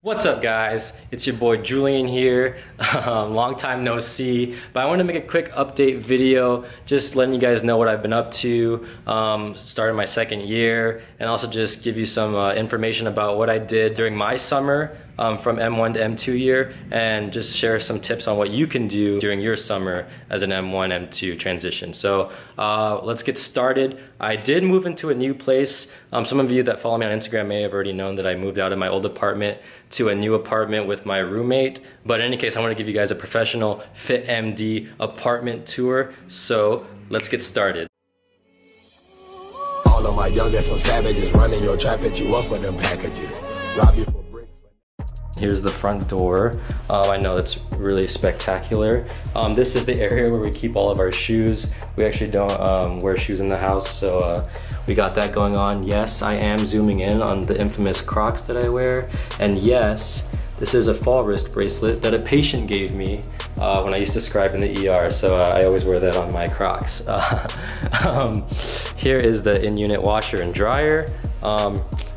What's up guys, it's your boy Julian here. Long time no see, but I wanted to make a quick update video just letting you guys know what I've been up to, started my second year, and also just give you some information about what I did during my summer from M1 to M2 year, and just share some tips on what you can do during your summer as an M1, M2 transition. So let's get started. I did move into a new place. Some of you that follow me on Instagram may have already known that I moved out of my old apartment to a new apartment with my roommate. But in any case, I want to give you guys a professional FitMD apartment tour. So let's get started. All of my youngest, some savages running your trap, at you up with them packages. Rob you for bricks. Here's the front door. I know that's really spectacular. This is the area where we keep all of our shoes. We actually don't wear shoes in the house, so we got that going on. Yes, I am zooming in on the infamous Crocs that I wear. And yes, this is a fall wrist bracelet that a patient gave me when I used to scribe in the ER, so I always wear that on my Crocs. Here is the in-unit washer and dryer.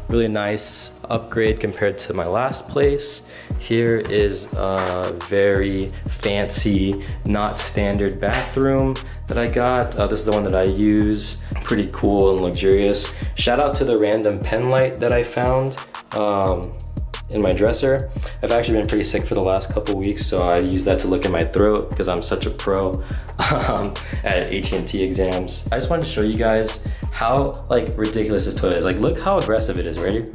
Really nice upgrade compared to my last place. Here is a very fancy, not standard bathroom that I got. This is the one that I use. Pretty cool and luxurious. Shout out to the random pen light that I found in my dresser. I've actually been pretty sick for the last couple weeks, so I use that to look in my throat because I'm such a pro at AT&T exams. I just wanted to show you guys how ridiculous this toilet is. Look how aggressive it is. Ready?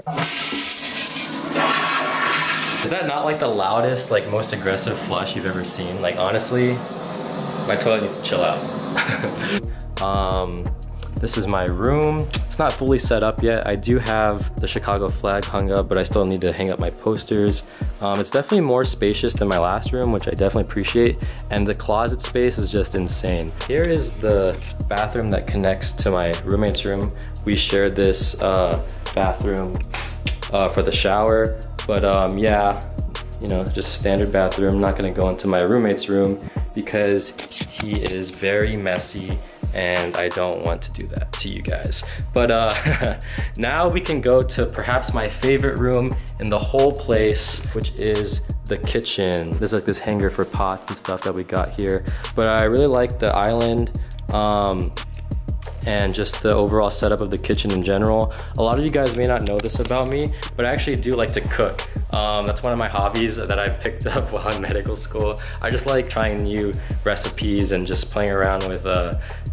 Is that not the loudest, most aggressive flush you've ever seen? Honestly, my toilet needs to chill out. This is my room. It's not fully set up yet. I do have the Chicago flag hung up, but I still need to hang up my posters. It's definitely more spacious than my last room, which I definitely appreciate. And the closet space is just insane. Here is the bathroom that connects to my roommate's room. We shared this bathroom for the shower. But yeah, you know, just a standard bathroom. I'm not gonna go into my roommate's room because he is very messy and I don't want to do that to you guys. But now we can go to perhaps my favorite room in the whole place, which is the kitchen. There's this hanger for pots and stuff that we got here. But I really like the island and just the overall setup of the kitchen in general. A lot of you guys may not know this about me, but I actually do like to cook. That's one of my hobbies that I picked up while in medical school. I just like trying new recipes and just playing around with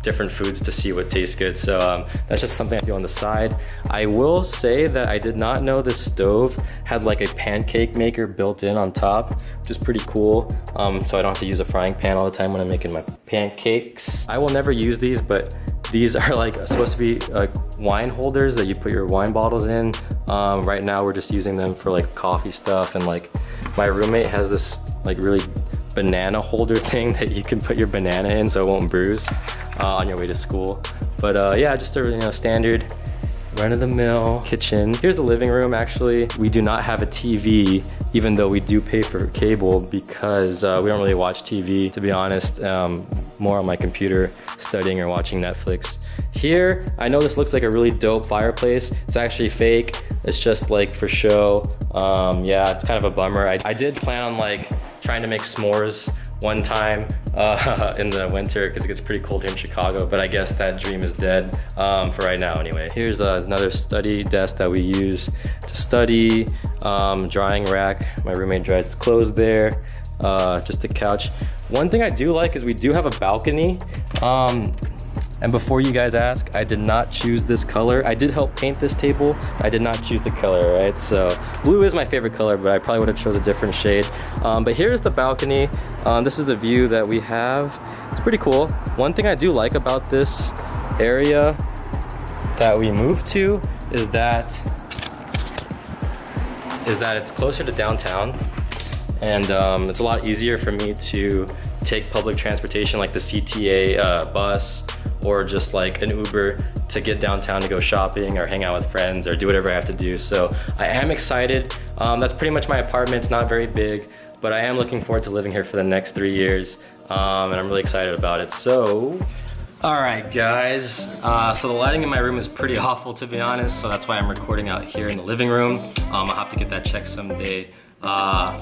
different foods to see what tastes good. So that's just something I do on the side. I will say that I did not know this stove had a pancake maker built in on top, which is pretty cool. So I don't have to use a frying pan all the time when I'm making my pancakes. I will never use these, but these are supposed to be wine holders that you put your wine bottles in. Right now we're just using them for coffee stuff, and my roommate has this really banana holder thing that you can put your banana in so it won't bruise on your way to school. But yeah, just a standard run-of-the-mill kitchen. Here's the living room. Actually, we do not have a TV, even though we do pay for cable, because we don't really watch TV, to be honest. More on my computer, studying or watching Netflix. Here, I know this looks like a really dope fireplace. It's actually fake. It's just for show. Yeah, it's kind of a bummer. I did plan on trying to make s'mores one time in the winter because it gets pretty cold here in Chicago, but I guess that dream is dead for right now anyway. Here's another study desk that we use to study. Drying rack. My roommate dries his clothes there. Just a couch. One thing I do like is we do have a balcony. And before you guys ask, I did not choose this color. I did help paint this table. I did not choose the color, right? So blue is my favorite color, but I probably would have chose a different shade. But here's the balcony. This is the view that we have. It's pretty cool. One thing I do like about this area that we moved to is that it's closer to downtown, and it's a lot easier for me to take public transportation like the CTA bus, or just an Uber to get downtown to go shopping or hang out with friends or do whatever I have to do. So I am excited. That's pretty much my apartment. It's not very big, but I am looking forward to living here for the next 3 years. And I'm really excited about it. So, all right guys. So the lighting in my room is pretty awful, to be honest. So that's why I'm recording out here in the living room. I'll have to get that checked someday. I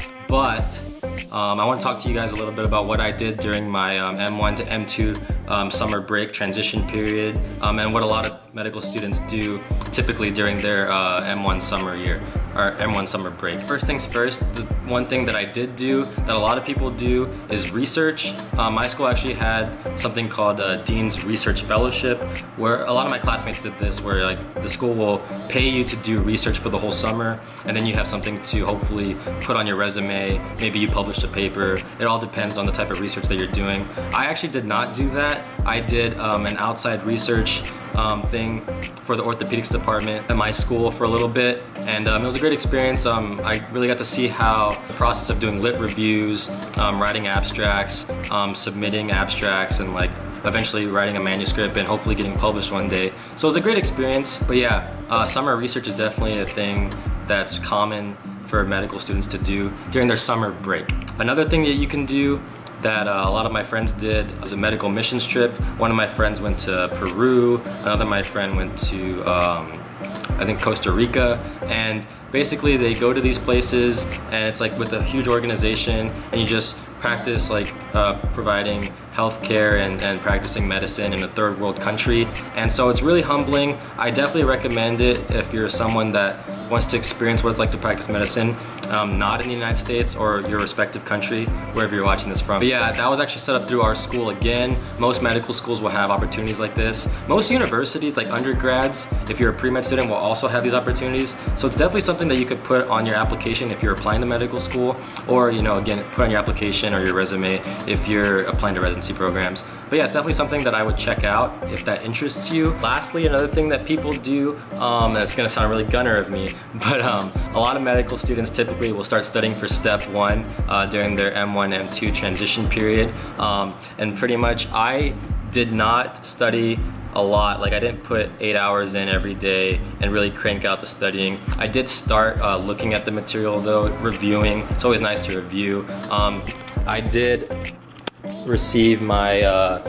want to talk to you guys a little bit about what I did during my M1 to M2 summer break transition period, and what a lot of medical students do typically during their M1 summer year, or M1 summer break. First things first, the one thing that I did do that a lot of people do is research. My school actually had something called Dean's Research Fellowship, where a lot of my classmates did this, where like the school will pay you to do research for the whole summer, and then you have something to hopefully put on your resume. Maybe you published a paper. It all depends on the type of research that you're doing. I actually did not do that. I did an outside research thing for the orthopedics department at my school for a little bit, and it was a great experience. I really got to see how the process of doing lit reviews, writing abstracts, submitting abstracts, and like eventually writing a manuscript and hopefully getting published one day. So it was a great experience. But yeah, summer research is definitely a thing that's common for medical students to do during their summer break. Another thing that you can do that a lot of my friends did was a medical missions trip. One of my friends went to Peru, another of my friend went to I think Costa Rica, and basically they go to these places and it's like with a huge organization, and you just practice like providing healthcare and practicing medicine in a third world country. And so it's really humbling. I definitely recommend it if you're someone that wants to experience what it's like to practice medicine, not in the United States or your respective country, wherever you're watching this from. But yeah, that was actually set up through our school again. Most medical schools will have opportunities like this. Most universities, like undergrads, if you're a pre-med student, will also have these opportunities. So it's definitely something that you could put on your application if you're applying to medical school, or, you know, again, put on your application or your resume if you're applying to residency programs. But yeah, it's definitely something that I would check out if that interests you. Lastly, another thing that people do, and it's gonna sound really gunner of me, but a lot of medical students typically will start studying for step 1 during their M1, M2 transition period. And pretty much I did not study a lot. Like I didn't put 8 hours in every day and really crank out the studying. I did start looking at the material though, reviewing. It's always nice to review. I did receive my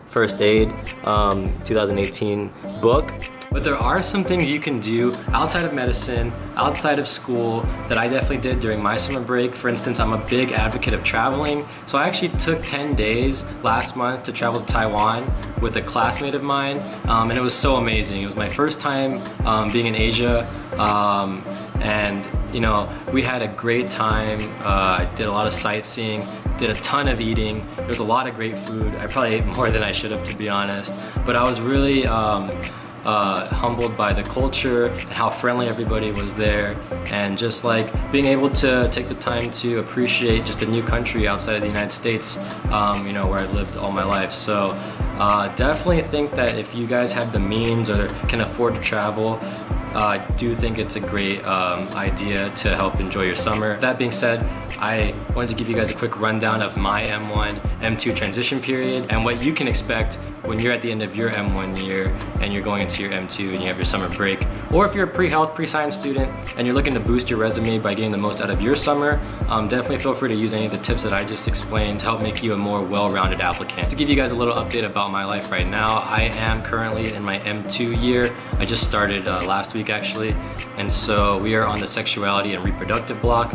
first aid 2018 book. But there are some things you can do outside of medicine, outside of school, that I definitely did during my summer break. For instance, I'm a big advocate of traveling. So I actually took 10 days last month to travel to Taiwan with a classmate of mine, and it was so amazing. It was my first time being in Asia, and you know, we had a great time. I did a lot of sightseeing, did a ton of eating. There was a lot of great food. I probably ate more than I should have, to be honest. But I was really humbled by the culture and how friendly everybody was there, and just like being able to take the time to appreciate just a new country outside of the United States, you know, where I've lived all my life. So definitely think that if you guys have the means or can afford to travel, I do think it's a great idea to help enjoy your summer. That being said, I wanted to give you guys a quick rundown of my M1, M2 transition period and what you can expect when you're at the end of your M1 year and you're going into your M2 and you have your summer break. Or if you're a pre-health, pre-science student and you're looking to boost your resume by getting the most out of your summer, definitely feel free to use any of the tips that I just explained to help make you a more well-rounded applicant. To give you guys a little update about my life right now, I am currently in my M2 year. I just started last week actually, and so we are on the sexuality and reproductive block.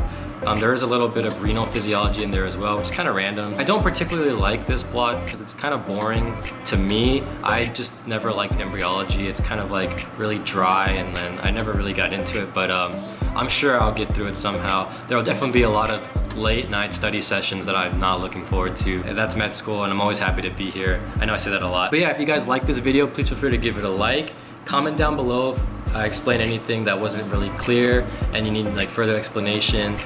There is a little bit of renal physiology in there as well, which is kind of random. I don't particularly like this block because it's kind of boring to me. I just never liked embryology. It's kind of like really dry, and then I never really got into it, but I'm sure I'll get through it somehow. There will definitely be a lot of late night study sessions that I'm not looking forward to. That's med school, and I'm always happy to be here. I know I say that a lot. But yeah, if you guys like this video, please feel free to give it a like. Comment down below if I explained anything that wasn't really clear and you need like further explanation.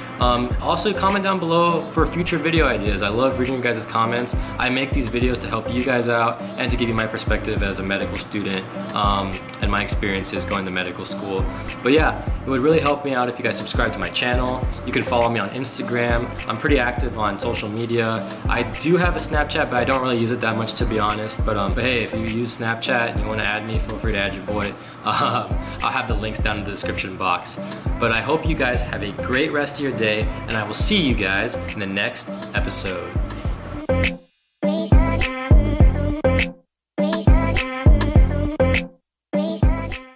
Also comment down below for future video ideas. I love reading your guys' comments. I make these videos to help you guys out and to give you my perspective as a medical student and my experiences going to medical school. But yeah, it would really help me out if you guys subscribe to my channel. You can follow me on Instagram. I'm pretty active on social media. I do have a Snapchat, but I don't really use it that much, to be honest. But hey, if you use Snapchat and you want to add me, feel free to add your boy. I'll have the links down in the description box. But I hope you guys have a great rest of your day, and I will see you guys in the next episode.